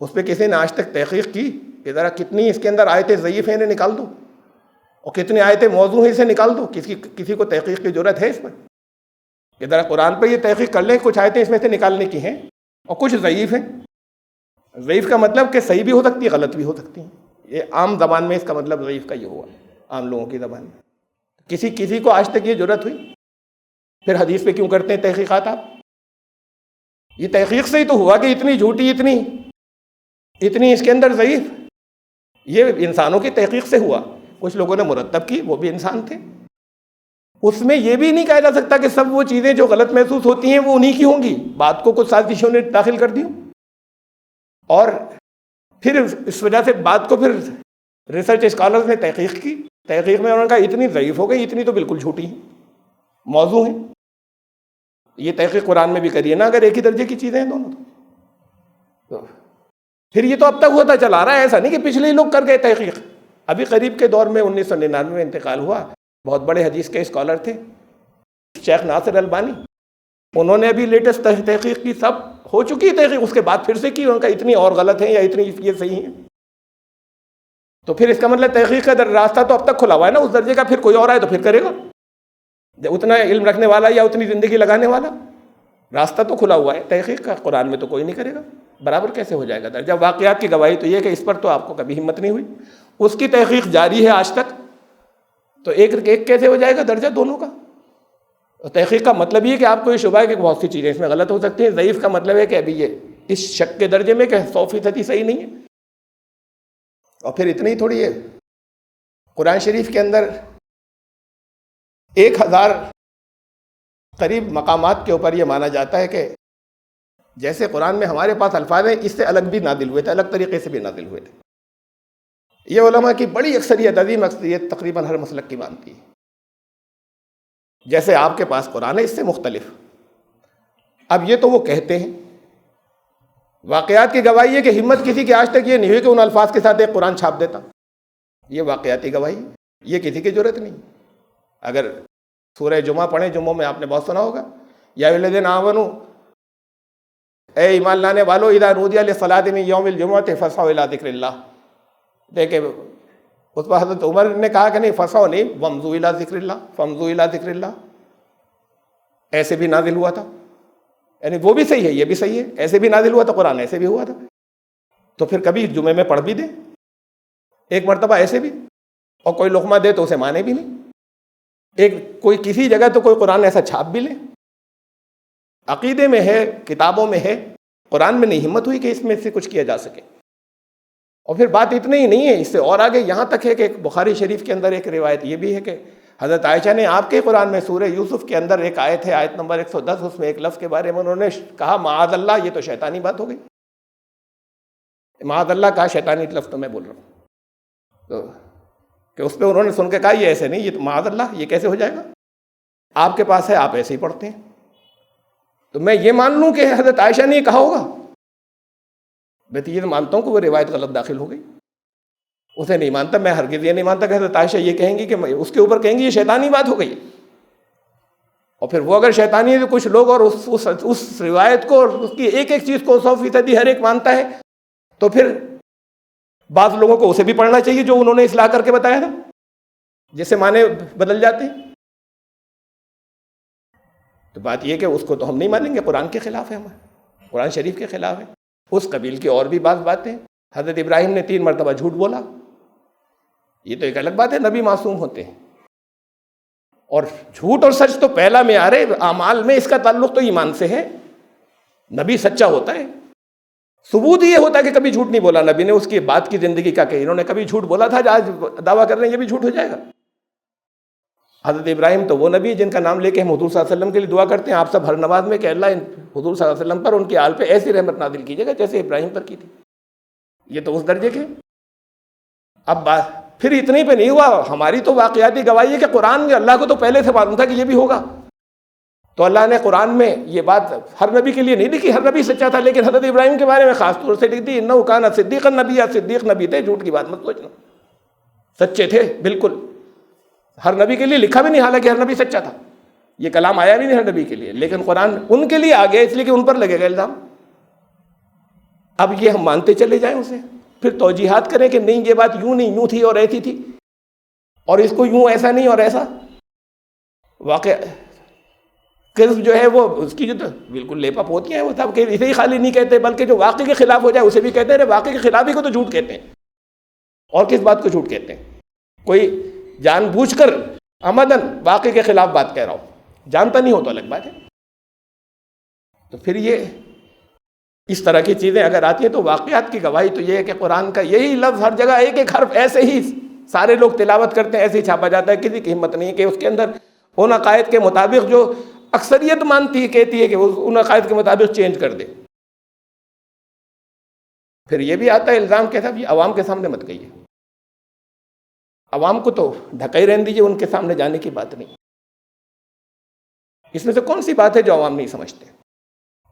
اس پہ کسی نے آج تک تحقیق کی کہ ذرا کتنی اس کے اندر آیتیں ضعیف ہیں انہیں نکال دو، اور کتنی آیتیں موضوع ہیں اسے نکال دو، کسی کو تحقیق کی ضرورت ہے اس پر کہ ذرا قرآن پہ یہ تحقیق کر لیں، کچھ آیتیں اس میں سے نکالنے کی ہیں اور کچھ ضعیف ہیں۔ ضعیف کا مطلب کہ صحیح بھی ہو سکتی ہے، غلط بھی ہو سکتی ہیں، یہ عام زبان میں اس کا مطلب ضعیف کا یہ ہوا، عام لوگوں کی زبان میں۔ کسی کو آج تک یہ ضرورت ہوئی؟ پھر حدیث پہ کیوں کرتے ہیں تحقیقات آپ؟ یہ تحقیق سے ہی تو ہوا کہ اتنی جھوٹی، اتنی اس کے اندر ضعیف، یہ انسانوں کی تحقیق سے ہوا۔ کچھ لوگوں نے مرتب کی، وہ بھی انسان تھے، اس میں یہ بھی نہیں کہا جا سکتا کہ سب وہ چیزیں جو غلط محسوس ہوتی ہیں وہ انہی کی ہوں گی، بات کو کچھ سازشوں نے داخل کر دی ہوں، اور پھر اس وجہ سے بات کو پھر ریسرچ اسکالرز نے تحقیق کی، تحقیق میں انہوں نے کہا اتنی ضعیف ہو گئی، اتنی تو بالکل جھوٹی ہیں، موضوع ہیں۔ یہ تحقیق قرآن میں بھی کریے نا، اگر ایک ہی درجے کی چیزیں ہیں دونوں تو پھر یہ تو اب تک ہوتا چلا رہا ہے، ایسا نہیں کہ پچھلے ہی لوگ کر گئے تحقیق۔ ابھی قریب کے دور میں 1999 میں انتقال ہوا، بہت بڑے حدیث کے اسکالر تھے شیخ ناصر البانی، انہوں نے ابھی لیٹسٹ تحقیق کی، سب ہو چکی تحقیق، اس کے بعد پھر سے کی، ان کا اتنی اور غلط ہیں یا اتنی یہ صحیح ہیں۔ تو پھر اس کا مطلب تحقیق کا راستہ تو اب تک کھلا ہوا ہے نا اس درجے کا، پھر کوئی اور آئے تو پھر کرے گا، اتنا علم رکھنے والا یا اتنی زندگی لگانے والا، راستہ تو کھلا ہوا ہے تحقیق کا، قرآن میں تو کوئی نہیں کرے گا، برابر کیسے ہو جائے گا درجہ؟ واقعات کی گواہی تو یہ کہ اس پر تو آپ کو کبھی ہمت نہیں ہوئی، اس کی تحقیق جاری ہے آج تک، تو ایک کیسے ہو جائے گا درجہ دونوں کا؟ تحقیق کا مطلب یہ کہ آپ کو یہ شبہ ہے کہ بہت سی چیزیں اس میں غلط ہو سکتی ہیں، ضعیف کا مطلب ہے کہ ابھی یہ اس شک کے درجے میں کہ 100% صحیح نہیں ہے۔ اور پھر اتنی ہی تھوڑی ہے، قرآن شریف کے اندر 1000 قریب مقامات کے اوپر یہ مانا جاتا ہے کہ جیسے قرآن میں ہمارے پاس الفاظ ہیں، اس سے الگ بھی نازل ہوئے تھے، الگ طریقے سے بھی نازل ہوئے تھے۔ یہ علماء کی بڑی اکثریت، عظیم اکثریت، تقریباً ہر مسلک کی مانتی ہے۔ جیسے آپ کے پاس قرآن ہے، اس سے مختلف۔ اب یہ تو وہ کہتے ہیں، واقعات کی گواہی ہے کہ ہمت کسی کی آج تک یہ نہیں ہوئی کہ ان الفاظ کے ساتھ ایک قرآن چھاپ دیتا، یہ واقعاتی گواہی، یہ کسی کی ضرورت نہیں۔ اگر سورہ جمعہ پڑھیں، جمعوں میں آپ نے بہت سنا ہوگا، یا الذین آمنوا، اے ایمان لانے والو، اذا نودی للصلاۃ من یوم الجمعۃ فاسعوا الی ذکر اللہ، دیکھیں اس پر حضرت عمر نے کہا کہ نہیں، فاسعوا نہیں، وامضوا الی ذکر اللہ، فامضوا الی ذکر اللہ، ایسے بھی نازل ہوا تھا، یعنی وہ بھی صحیح ہے، یہ بھی صحیح ہے، ایسے بھی نازل ہوا تھا قرآن، ایسے بھی ہوا تھا، تو پھر کبھی جمعے میں پڑھ بھی دیں ایک مرتبہ ایسے بھی، اور کوئی لقمہ دے تو اسے مانے بھی نہیں، کوئی کسی جگہ تو کوئی قرآن ایسا چھاپ بھی لے، عقیدے میں ہے، کتابوں میں ہے، قرآن میں نہیں ہمت ہوئی کہ اس میں سے کچھ کیا جا سکے۔ اور پھر بات اتنی ہی نہیں ہے، اس سے اور آگے یہاں تک ہے کہ بخاری شریف کے اندر ایک روایت یہ بھی ہے کہ حضرت عائشہ نے آپ کے قرآن میں سورہ یوسف کے اندر ایک آیت ہے، آیت نمبر 110، اس میں ایک لفظ کے بارے میں انہوں نے کہا معاذ اللہ، یہ تو شیطانی بات ہو گئی۔ معاذ اللہ کہا، شیطانی لفظ تو میں بول رہا ہوں، تو کہ اس پہ انہوں نے سن کے کہا یہ ایسے نہیں، یہ تو معاذ اللہ، یہ کیسے ہو جائے گا، آپ کے پاس ہے، آپ ایسے ہی پڑھتے ہیں۔ تو میں یہ مان لوں کہ حضرت عائشہ نے یہ کہا ہوگا؟ میں تو یہ مانتا ہوں کہ وہ روایت غلط داخل ہو گئی، اسے نہیں مانتا، میں ہرگز یہ نہیں مانتا کہ حضرت عائشہ یہ کہیں گی کہ اس کے اوپر کہیں گی یہ شیطانی بات ہو گئی۔ اور پھر وہ اگر شیطانی ہے تو کچھ لوگ اور اس روایت کو اور اس کی ایک ایک چیز کو 100% ہر ایک مانتا ہے، تو پھر بعض لوگوں کو اسے بھی پڑھنا چاہیے جو انہوں نے اصلاح کر کے بتایا تھا، جس سے معنی بدل جاتے ہیں۔ تو بات یہ کہ اس کو تو ہم نہیں مانیں گے، قرآن کے خلاف ہے، ہمارا قرآن شریف کے خلاف ہے۔ اس قبیل کی اور بھی بعض باتیں، حضرت ابراہیم نے 3 مرتبہ جھوٹ بولا، یہ تو ایک الگ بات ہے، نبی معصوم ہوتے ہیں، اور جھوٹ اور سچ تو پہلا معیار ہے اعمال میں، اس کا تعلق تو ایمان سے ہے۔ نبی سچا ہوتا ہے، ثبوت یہ ہوتا ہے کہ کبھی جھوٹ نہیں بولا نبی نے، اس کی بات کی زندگی کا کہ انہوں نے کبھی جھوٹ بولا تھا، آج دعویٰ کر رہے ہیں یہ بھی جھوٹ ہو جائے گا۔ حضرت ابراہیم تو وہ نبی جن کا نام لے کے ہم حضور صلی اللہ علیہ وسلم کے لیے دعا کرتے ہیں، آپ سب ہر نماز میں کہ اللہ حضور صلی اللہ علیہ وسلم پر، ان کے آل پہ ایسی رحمت نازل کیجیے گا جیسے ابراہیم پر کی تھی۔ یہ تو اس درجے کے۔ اب بات پھر اتنی پہ نہیں ہوا، ہماری تو واقعاتی گواہی ہے کہ قرآن میں اللہ کو تو پہلے سے معلوم تھا کہ یہ بھی ہوگا، تو اللہ نے قرآن میں یہ بات ہر نبی کے لیے نہیں لکھی، ہر نبی سچا تھا، لیکن حضرت ابراہیم کے بارے میں خاص طور سے لکھ دی انہ کان صدیقا نبیا، صدیق نبی تھے، جھوٹ کی بات مت سوچنا، سچے تھے بالکل۔ ہر نبی کے لیے لکھا بھی نہیں، حالانکہ ہر نبی سچا تھا، یہ کلام آیا بھی نہیں ہر نبی کے لیے، لیکن قرآن ان کے لیے آ گیا اس لیے کہ ان پر لگے گا الزام۔ اب یہ ہم مانتے چلے جائیں اسے، پھر توجیحات کریں کہ نہیں یہ بات یوں نہیں، یوں تھی اور ایسی تھی، اور اس کو یوں ایسا نہیں اور ایسا۔ واقع قسم جو ہے وہ اس کی جو تو بالکل لیپا پوتیاں ہیں، وہ سب کہ اسے ہی خالی نہیں کہتے، بلکہ جو واقع کے خلاف ہو جائے اسے بھی کہتے ہیں، واقع کے خلاف ہی کو تو جھوٹ کہتے ہیں۔ اور کس بات کو جھوٹ کہتے ہیں؟ کوئی جان بوجھ کر عمدن واقع کے خلاف بات کہہ رہا ہو، جانتا نہیں ہو تو الگ بات ہے۔ تو پھر یہ اس طرح کی چیزیں اگر آتی ہیں تو واقعات کی گواہی تو یہ ہے کہ قرآن کا یہی لفظ ہر جگہ ایک ایک حرف ایسے ہی سارے لوگ تلاوت کرتے ہیں، ایسے ہی چھاپا جاتا ہے، کسی کی ہمت نہیں ہے کہ اس کے اندر ان عقائد کے مطابق جو اکثریت مانتی ہے کہتی ہے کہ ان عقائد کے مطابق چینج کر دے۔ پھر یہ بھی آتا ہے الزام کے ساتھ، یہ عوام کے سامنے مت کہیے، عوام کو تو ڈھکا ہی رہنے دیجیے، ان کے سامنے جانے کی بات نہیں۔ اس میں سے کون سی بات ہے جو عوام نہیں سمجھتے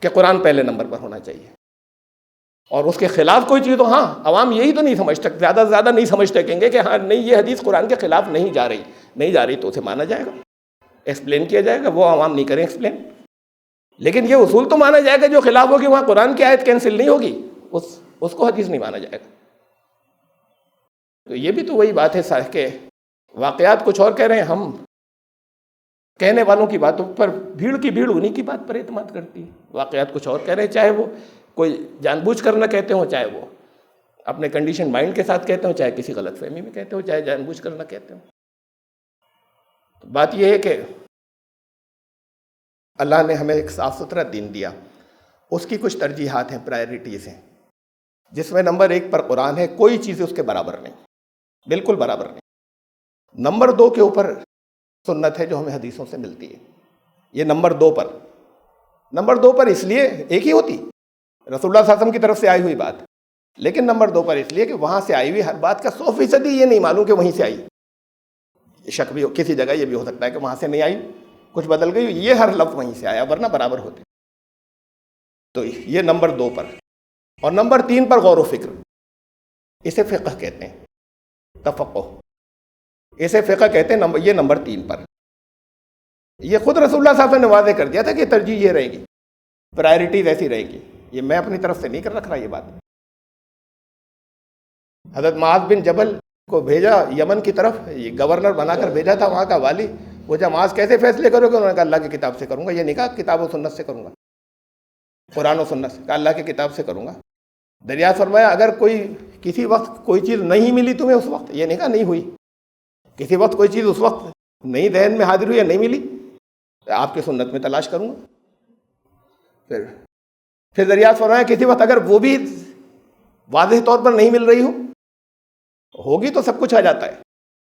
کہ قرآن پہلے نمبر پر ہونا چاہیے، اور اس کے خلاف کوئی چیز تو ہاں عوام یہی تو نہیں سمجھتے، زیادہ سے زیادہ نہیں سمجھتے، کہیں گے کہ ہاں نہیں یہ حدیث قرآن کے خلاف نہیں جا رہی تو اسے مانا جائے گا، ایکسپلین کیا جائے گا، وہ عوام نہیں کریں ایکسپلین۔ لیکن یہ اصول تو مانا جائے گا جو خلاف ہوگی وہاں قرآن کی آیت کینسل نہیں ہوگی، اس کو حدیث نہیں مانا جائے گا۔ تو یہ بھی تو وہی بات ہے کہ واقعات کچھ اور کہہ رہے ہیں، ہم کہنے والوں کی باتوں پر بھیڑ کی بھیڑ انہی کی بات پر اعتماد کرتی ہے، واقعات کچھ اور کہہ رہے ہیں، چاہے وہ کوئی جان بوجھ کر نہ کہتے ہوں، چاہے وہ اپنے کنڈیشن مائنڈ کے ساتھ کہتے ہوں، چاہے کسی غلط فہمی میں کہتے ہوں، چاہے جان بوجھ کر نہ کہتے ہوں۔ تو بات یہ ہے کہ اللہ نے ہمیں ایک صاف ستھرا دین دیا، اس کی کچھ ترجیحات ہیں، پرائرٹیز ہیں، جس میں نمبر 1 پر قرآن ہے، کوئی چیز اس کے برابر نہیں، بالکل برابر نہیں۔ نمبر 2 کے اوپر سنت ہے جو ہمیں حدیثوں سے ملتی ہے، یہ نمبر 2 پر۔ نمبر 2 پر اس لیے ایک ہی ہوتی، رسول اللہ صلی اللہ علیہ وسلم کی طرف سے آئی ہوئی بات، لیکن نمبر 2 پر اس لیے کہ وہاں سے آئی ہوئی ہر بات کا 100% یہ نہیں معلوم کہ وہیں سے آئی، شک بھی کسی جگہ یہ بھی ہو سکتا ہے کہ وہاں سے نہیں آئی، کچھ بدل گئی، یہ ہر لفظ وہیں سے آیا، ورنہ برابر ہوتے۔ تو یہ نمبر 2 پر۔ اور نمبر 3 پر غور و فکر، اسے فقہ کہتے ہیں، تفقہ، اسے فقہ کہتے ہیں، یہ نمبر 3 پر۔ یہ خود رسول اللہ صلی اللہ علیہ وسلم نے واضح کر دیا تھا کہ ترجیح یہ رہے گی، پرائرٹیز ایسی رہے گی، یہ میں اپنی طرف سے نہیں کر رکھ رہا یہ بات۔ حضرت معاذ بن جبل کو بھیجا یمن کی طرف، یہ گورنر بنا کر بھیجا تھا وہاں کا والی، وہ جب معاذ کیسے فیصلے کرو گے، انہوں نے کہا اللہ کی کتاب سے کروں گا، یہ نہیں کہا کتاب و سنت سے کروں گا، قرآن و سنت سے، کہا اللہ کی کتاب سے کروں گا۔ دریافت فرمایا اگر کسی وقت کوئی چیز نہیں ملی تمہیں اس وقت، یہ نہیں کہا نہیں ہوئی، کسی وقت کوئی چیز اس وقت نہیں ذہن میں حاضر ہوئی یا نہیں ملی، آپ کی سنت میں تلاش کروں گا۔ پھر پھر دریافت فرمایا کسی وقت اگر وہ بھی واضح طور پر نہیں مل رہی ہوگی تو سب کچھ آ جاتا ہے،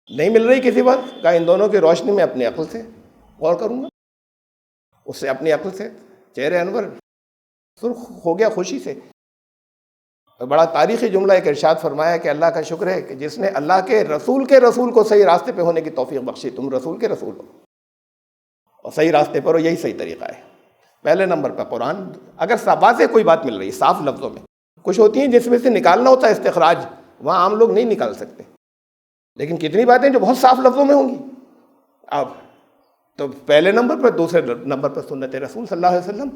نہیں مل رہی کسی وقت، کہا ان دونوں کی روشنی میں اپنی عقل سے غور کروں گا۔ اس سے اپنی عقل سے چہرے انور سرخ ہو گیا خوشی سے۔ بڑا تاریخی جملہ ایک ارشاد فرمایا کہ اللہ کا شکر ہے کہ جس نے اللہ کے رسول کو صحیح راستے پہ ہونے کی توفیق بخشی۔ تم رسول کے رسول ہو اور صحیح راستے پر ہو، یہی صحیح طریقہ ہے۔ پہلے نمبر پہ قرآن، اگر واضح کوئی بات مل رہی ہے صاف لفظوں میں، کچھ ہوتی ہیں جس میں سے نکالنا ہوتا ہے استخراج، وہاں عام لوگ نہیں نکال سکتے، لیکن کتنی باتیں جو بہت صاف لفظوں میں ہوں گی۔ اب تو پہلے نمبر پر، دوسرے نمبر پر سنت رسول صلی اللہ علیہ وسلم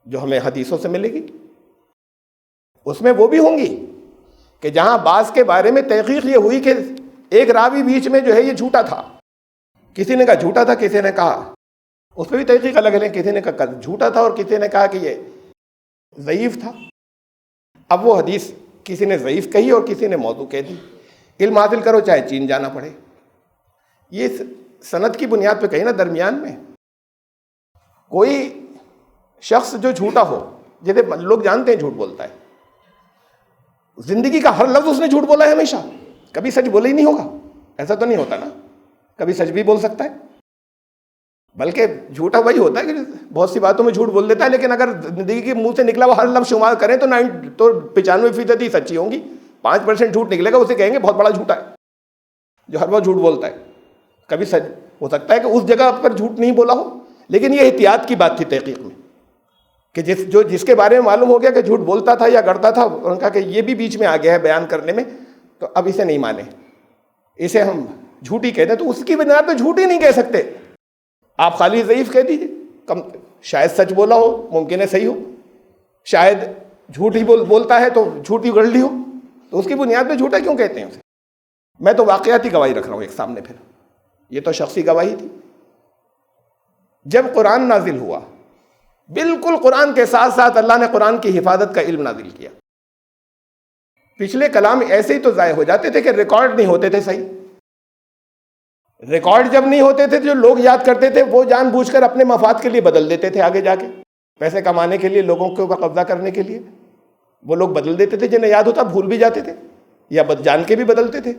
جو ہمیں حدیثوں سے ملے گی، اس میں وہ بھی ہوں گی کہ جہاں بعض کے بارے میں تحقیق یہ ہوئی کہ ایک راوی بیچ میں جو ہے یہ جھوٹا تھا، کسی نے کہا جھوٹا تھا، کسی نے کہا، اس پہ بھی تحقیق الگ ہے، کسی نے کہا جھوٹا تھا اور کسی نے کہا کہ یہ ضعیف تھا۔ اب وہ حدیث کسی نے ضعیف کہی اور کسی نے موضوع کہہ دی۔ علم حاصل کرو چاہے چین جانا پڑے، یہ سند کی بنیاد پہ کہیں نا درمیان میں کوئی شخص جو جھوٹا ہو، جیسے لوگ جانتے ہیں جھوٹ بولتا ہے، زندگی کا ہر لفظ اس نے جھوٹ بولا ہے ہمیشہ، کبھی سچ بولا ہی نہیں ہوگا، ایسا تو نہیں ہوتا نا، کبھی سچ بھی بول سکتا ہے، بلکہ جھوٹا وہی ہوتا ہے کہ بہت سی باتوں میں جھوٹ بول دیتا ہے، لیکن اگر زندگی کے منہ سے نکلا وہ ہر لفظ شمار کریں تو 95% ہی سچی ہوں گی، 5% جھوٹ نکلے گا، اسے کہیں گے بہت بڑا جھوٹا ہے جو ہر وقت جھوٹ بولتا ہے۔ کبھی سچ ہو سکتا ہے کہ اس جگہ پر جھوٹ نہیں بولا ہو، لیکن یہ احتیاط کی بات تھی تحقیق میں کہ جس کے بارے میں معلوم ہو گیا کہ جھوٹ بولتا تھا یا کرتا تھا، انہوں نے کہا کہ یہ بھی بیچ میں آ گیا ہے بیان کرنے میں، تو اب اسے نہیں مانے، اسے ہم جھوٹی کہتے ہیں، تو اس کی بنیاد پہ جھوٹ ہی نہیں کہہ سکتے، آپ خالی ضعیف کہہ دیجئے، کم شاید سچ بولا ہو، ممکن ہے صحیح ہو، شاید جھوٹ ہی بولتا ہے تو جھوٹ ہی گڑھ لی ہو، تو اس کی بنیاد پہ جھوٹا کیوں کہتے ہیں اسے؟ میں تو واقعاتی گواہی رکھ رہا ہوں ایک سامنے، پھر یہ تو شخصی گواہی تھی۔ جب قرآن نازل ہوا، بالکل قرآن کے ساتھ ساتھ اللہ نے قرآن کی حفاظت کا علم نازل کیا۔ پچھلے کلام ایسے ہی تو ضائع ہو جاتے تھے کہ ریکارڈ نہیں ہوتے تھے صحیح، ریکارڈ جب نہیں ہوتے تھے جو لوگ یاد کرتے تھے وہ جان بوجھ کر اپنے مفاد کے لیے بدل دیتے تھے، آگے جا کے پیسے کمانے کے لیے، لوگوں کے اوپر قبضہ کرنے کے لیے وہ لوگ بدل دیتے تھے، جنہیں یاد ہوتا بھول بھی جاتے تھے یا جان کے بھی بدلتے تھے۔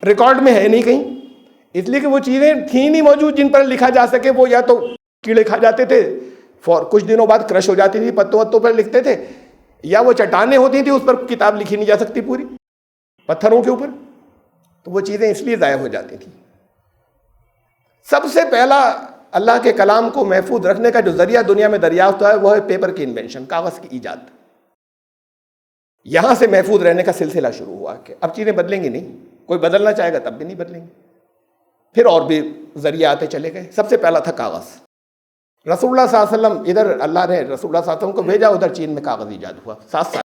ریکارڈ میں ہے نہیں کہیں، اس لیے کہ وہ چیزیں تھیں نہیں موجود جن پر لکھا جا سکے، وہ یا تو کیڑے کھا جاتے تھے، کچھ دنوں بعد کرش ہو جاتی تھی، پتوں وتوں پر لکھتے تھے، یا وہ چٹانیں ہوتی تھیں اس پر کتاب لکھی نہیں جا سکتی پوری پتھروں کے اوپر، تو وہ چیزیں اس لیے ضائع ہو جاتی تھیں۔ سب سے پہلا اللہ کے کلام کو محفوظ رکھنے کا جو ذریعہ دنیا میں دریافت ہوا ہے وہ ہے پیپر کی انوینشن، کاغذ کی ایجاد۔ یہاں سے محفوظ رہنے کا سلسلہ شروع ہوا کہ اب چیزیں بدلیں گی نہیں، کوئی بدلنا چاہے گا تب بھی نہیں بدلیں گے، پھر اور بھی ذریعہ آتے چلے گئے۔ سب سے پہلا تھا کاغذ۔ رسول اللہ صلی اللہ علیہ وسلم، ادھر اللہ نے رسول اللہ صلی اللہ علیہ وسلم کو بھیجا، ادھر چین میں کاغذ ایجاد ہوا 7 سال،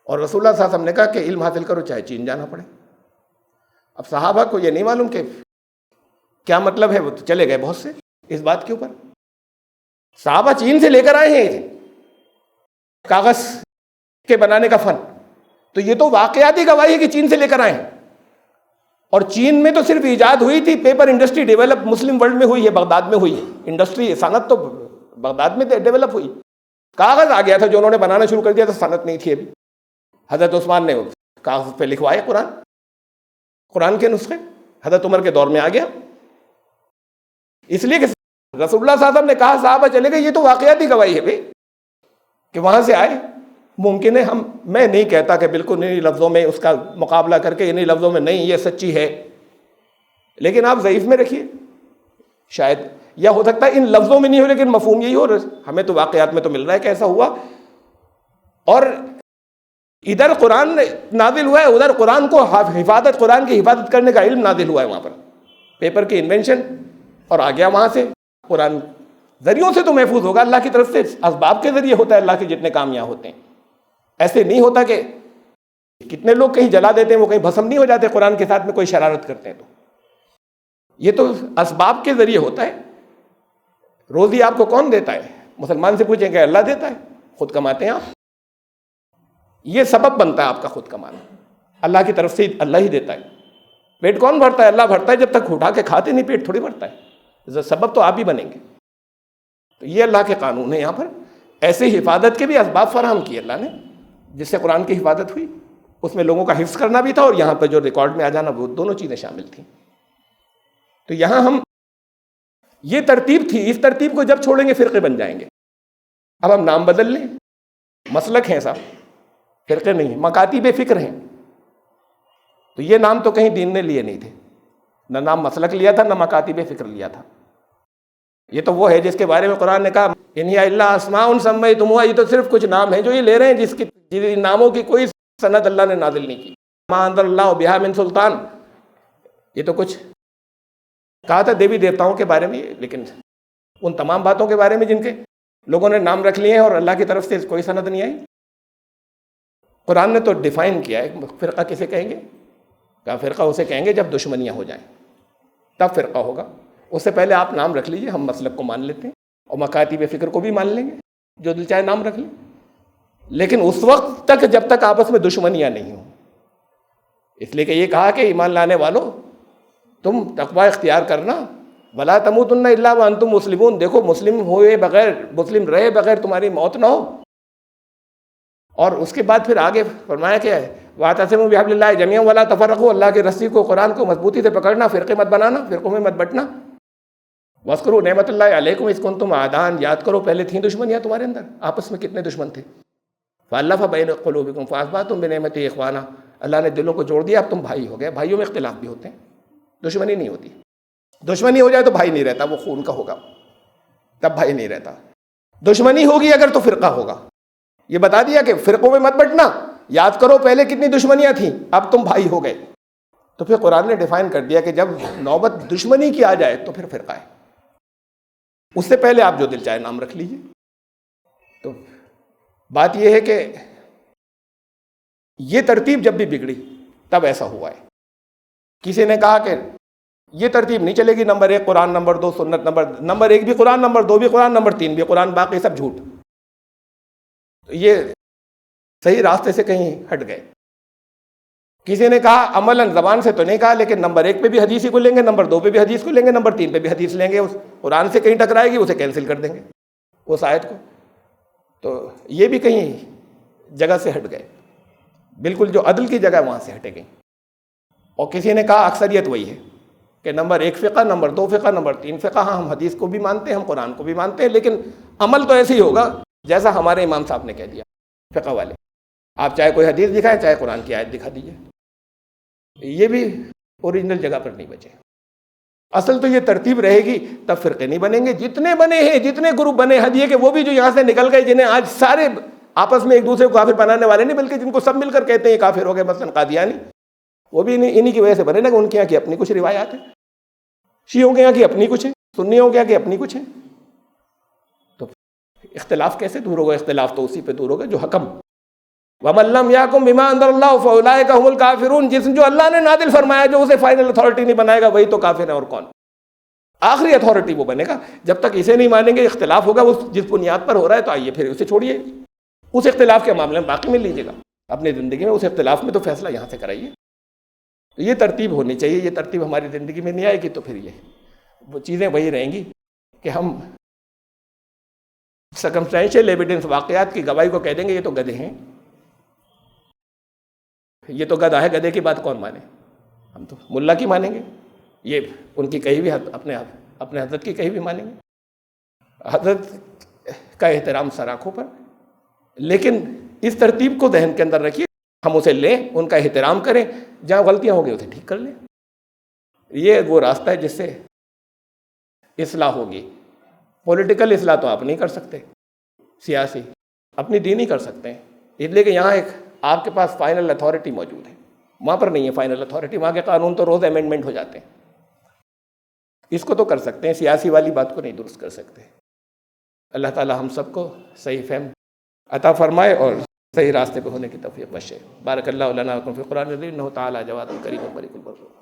اور رسول اللہ صلی اللہ علیہ وسلم نے کہا کہ علم حاصل کرو چاہے چین جانا پڑے۔ اب صحابہ کو یہ نہیں معلوم کہ کیا مطلب ہے، وہ تو چلے گئے بہت سے اس بات کے اوپر۔ صحابہ چین سے لے کر آئے ہیں کاغذ کے بنانے کا فن، تو یہ تو واقعاتی گواہی ہے کہ چین سے لے کر آئے ہیں، اور چین میں تو صرف ایجاد ہوئی تھی، paper industry develop Muslim world میں ہوئی ہے، بغداد میں ہوئی ہے انڈسٹری، صنعت تو بغداد میں ڈیولپ ہوئی۔ کاغذ آ گیا تھا جو انہوں نے بنانا شروع کر دیا تھا، صنعت نہیں تھی ابھی۔ حضرت عثمان نے کاغذ پہ لکھوائے قرآن کے نسخے، حضرت عمر کے دور میں آ گیا، اس لیے کہ رسول اللہ صلی اللہ علیہ وسلم نے کہا صحابہ چلے گئے، یہ تو واقعاتی گواہی ہے بھائی کہ وہاں سے آئے۔ ممکن ہے میں نہیں کہتا کہ بالکل انہی لفظوں میں اس کا مقابلہ کر کے انہی لفظوں میں نہیں یہ سچی ہے، لیکن آپ ضعیف میں رکھیے، شاید یا ہو سکتا ہے ان لفظوں میں نہیں ہو لیکن مفہوم یہی ہو، ہمیں تو واقعات میں تو مل رہا ہے کہ ایسا ہوا۔ اور ادھر قرآن نازل ہوا ہے، ادھر قرآن کو حفاظت، قرآن کی حفاظت کرنے کا علم نازل ہوا ہے، وہاں پر پیپر کی انوینشن، اور آ گیا وہاں سے قرآن۔ ذریعوں سے تو محفوظ ہوگا، اللہ کی طرف سے اسباب کے ذریعے ہوتا ہے، اللہ کے جتنے کام یہاں ہوتے ہیں۔ ایسے نہیں ہوتا کہ کتنے لوگ کہیں جلا دیتے ہیں، وہ کہیں بھسم نہیں ہو جاتے قرآن کے ساتھ میں کوئی شرارت کرتے ہیں، تو یہ تو اسباب کے ذریعے ہوتا ہے۔ روزی آپ کو کون دیتا ہے؟ مسلمان سے پوچھیں کہ اللہ دیتا ہے، خود کماتے ہیں آپ، یہ سبب بنتا ہے آپ کا خود کمانا، اللہ کی طرف سے اللہ ہی دیتا ہے۔ پیٹ کون بھرتا ہے؟ اللہ بھرتا ہے، جب تک اٹھا کے کھاتے نہیں پیٹ تھوڑی بھرتا ہے، سبب تو آپ ہی بنیں گے۔ تو یہ اللہ کے قانون ہے یہاں پر، ایسی حفاظت کے بھی اسباب فراہم کیے اللہ نے، جس سے قرآن کی حفاظت ہوئی، اس میں لوگوں کا حفظ کرنا بھی تھا اور یہاں پہ جو ریکارڈ میں آ جانا، وہ دونوں چیزیں شامل تھیں۔ تو یہاں ہم یہ ترتیب تھی، اس ترتیب کو جب چھوڑیں گے فرقے بن جائیں گے۔ اب ہم نام بدل لیں، مسلک ہیں صاحب، فرقے نہیں ہیں، مکاتب فکر ہیں۔ تو یہ نام تو کہیں دین نے لیے نہیں تھے، نہ نام مسلک لیا تھا، نہ مکاتب فکر لیا تھا۔ یہ تو وہ ہے جس کے بارے میں قرآن نے کہا ان ہی الا اسماء سمیتموها، یہ تو صرف کچھ نام ہیں جو یہ لے رہے ہیں، جن ناموں کی کوئی سند اللہ نے نازل نہیں کی۔ ما انزل اللہ بہا من سلطان، یہ تو کچھ کہا تھا دیوی دیوتاؤں کے بارے میں، لیکن ان تمام باتوں کے بارے میں جن کے لوگوں نے نام رکھ لیے ہیں اور اللہ کی طرف سے کوئی سند نہیں آئی۔ قرآن نے تو ڈیفائن کیا ہے فرقہ کسے کہیں گے، کہا فرقہ اسے کہیں گے جب دشمنیاں ہو جائیں تب فرقہ ہوگا۔ اس سے پہلے آپ نام رکھ لیجئے، ہم مسلک کو مان لیتے ہیں اور مکاتب فکر کو بھی مان لیں گے، جو دل چاہے نام رکھ لیں، لیکن اس وقت تک جب تک آپس میں دشمنیاں نہیں ہوں۔ اس لیے کہ یہ کہا کہ ایمان لانے والو تم تقوی اختیار کرنا، ولا تموتن الا وانتم مسلمون، دیکھو مسلم ہوئے بغیر، مسلم رہے بغیر تمہاری موت نہ ہو۔ اور اس کے بعد پھر آگے فرمایا کہ واعتصموا بحبل اللہ جميعا ولا تفرقوا، اللہ کی رسی کو، قرآن کو مضبوطی سے پکڑنا، فرقے مت بنانا، فرقوں میں مت بٹنا۔ واذکروا نعمت اللہ علیکم اذ کنتم اعداء، یاد کرو پہلے تھیں دشمنیاں تمہارے اندر، آپس میں کتنے دشمن تھے۔ فالف بین قلوبکم فاصبحتم بنعمتہ اخوانا، اللہ نے دلوں کو جوڑ دیا، اب تم بھائی ہو گئے۔ بھائیوں میں اختلاف بھی ہوتے ہیں، دشمنی نہیں ہوتی۔ دشمنی ہو جائے تو بھائی نہیں رہتا، وہ خون کا ہوگا تب بھائی نہیں رہتا۔ دشمنی ہوگی اگر تو فرقہ ہوگا۔ یہ بتا دیا کہ فرقوں میں مت بٹنا، یاد کرو پہلے کتنی دشمنیاں تھیں، اب تم بھائی ہو گئے۔ تو پھر قرآن نے ڈیفائن کر دیا کہ جب نوبت دشمنی کی آ جائے تو پھر فرقہ ہے، اس سے پہلے آپ جو دل چاہے نام رکھ لیجئے۔ تو بات یہ ہے کہ یہ ترتیب جب بھی بگڑی تب ایسا ہوا ہے۔ کسی نے کہا کہ یہ ترتیب نہیں چلے گی، نمبر 1 قرآن، نمبر 2 سنت، نمبر 1 بھی قرآن، نمبر 2 بھی قرآن، نمبر 3 بھی قرآن، باقی سب جھوٹ۔ تو یہ صحیح راستے سے کہیں ہٹ گئے۔ کسی نے کہا عملاً، زبان سے تو نہیں کہا، لیکن نمبر 1 پہ بھی حدیث ہی کو لیں گے، نمبر 2 پہ بھی حدیث کو لیں گے، نمبر 3 پہ بھی حدیث لیں گے، اس قرآن سے کہیں ٹکرائے گی اسے کینسل کر دیں گے اس آیت کو۔ تو یہ بھی کہیں جگہ سے ہٹ گئے، بالکل جو عدل کی جگہ وہاں سے ہٹے گئی۔ اور کسی نے کہا اکثریت وہی ہے کہ نمبر 1 فقہ، نمبر 2 فقہ، نمبر 3 فقہ۔ ہاں ہم حدیث کو بھی مانتے ہیں، ہم قرآن کو بھی مانتے ہیں، لیکن عمل تو ایسے ہی ہوگا جیسا ہمارے امام صاحب نے کہہ دیا۔ فقہ والے آپ چاہے کوئی حدیث دکھائیں، چاہے قرآن کی آیت دکھا دیجئے، یہ بھی اوریجنل جگہ پر نہیں بچے۔ اصل تو یہ ترتیب رہے گی تب فرقے نہیں بنیں گے۔ جتنے بنے ہیں، جتنے گروپ بنے ہیں، یہ کہ وہ بھی جو یہاں سے نکل گئے، جنہیں آج سارے آپس میں ایک دوسرے کو کافر بنانے والے نہیں، بلکہ جن کو سب مل کر کہتے ہیں یہ کافر ہو گئے، مثلا قادیانی، وہ بھی انہی کی وجہ سے بنے نا کہ ان کے یہاں کی اپنی کچھ روایات ہیں، شیعوں کے یہاں کی اپنی کچھ ہیں، سنیوں کے یہاں کی اپنی کچھ ہیں۔ تو اختلاف کیسے دور ہوگا؟ اختلاف تو اسی پہ دور ہوگا جو حکم، وَمَن لَّمْ يَحْكُم بِمَا أَنزَلَ اللَّهُ فَأُولَٰئِكَ هُمُ الْكَافِرُونَ، جس جو اللہ نے نازل فرمایا جو اسے فائنل اتھارٹی نہیں بنائے گا وہی تو کافر ہے، اور کون آخری اتھارٹی وہ بنے گا۔ جب تک اسے نہیں مانیں گے، اختلاف ہوگا اس جس بنیاد پر ہو رہا ہے، تو آئیے پھر اسے چھوڑیے، اس اختلاف کے معاملے میں باقی میں لیجیے گا اپنی زندگی میں، اس اختلاف میں تو فیصلہ یہاں سے کرائیے۔ تو یہ ترتیب ہونی چاہیے۔ یہ ترتیب ہماری زندگی میں نہیں آئے گی تو پھر یہ وہ چیزیں وہی رہیں گی کہ ہم سرکمسٹینشیل ایویڈنس، واقعات کی گواہی کو کہہ دیں گے یہ تو گدھے ہیں، یہ تو گدھا ہے، گدھے کی بات کون مانے؟ ہم تو ملا کی مانیں گے، یہ ان کی کہی بھی اپنے حضرت کی کہی بھی مانیں گے، حضرت کا احترام سر آنکھوں پر۔ لیکن اس ترتیب کو ذہن کے اندر رکھیے، ہم اسے لیں، ان کا احترام کریں، جہاں غلطیاں ہوں گی اسے ٹھیک کر لیں۔ یہ وہ راستہ ہے جس سے اصلاح ہوگی۔ پولیٹیکل اصلاح تو آپ نہیں کر سکتے، سیاسی، اپنی دینی کر سکتے ہیں، اس لیے کہ یہاں ایک آپ کے پاس فائنل اتھارٹی موجود ہے، وہاں پر نہیں ہے فائنل اتھارٹی، وہاں کے قانون تو روز امینڈمنٹ ہو جاتے ہیں۔ اس کو تو کر سکتے ہیں، سیاسی والی بات کو نہیں درست کر سکتے۔ اللہ تعالی ہم سب کو صحیح فہم عطا فرمائے اور صحیح راستے پہ ہونے کی توفیق بخشے۔ بارک اللہ لنا و لکم فی القرآن العظیم، انہ تعالی جواد کریم ملک البر۔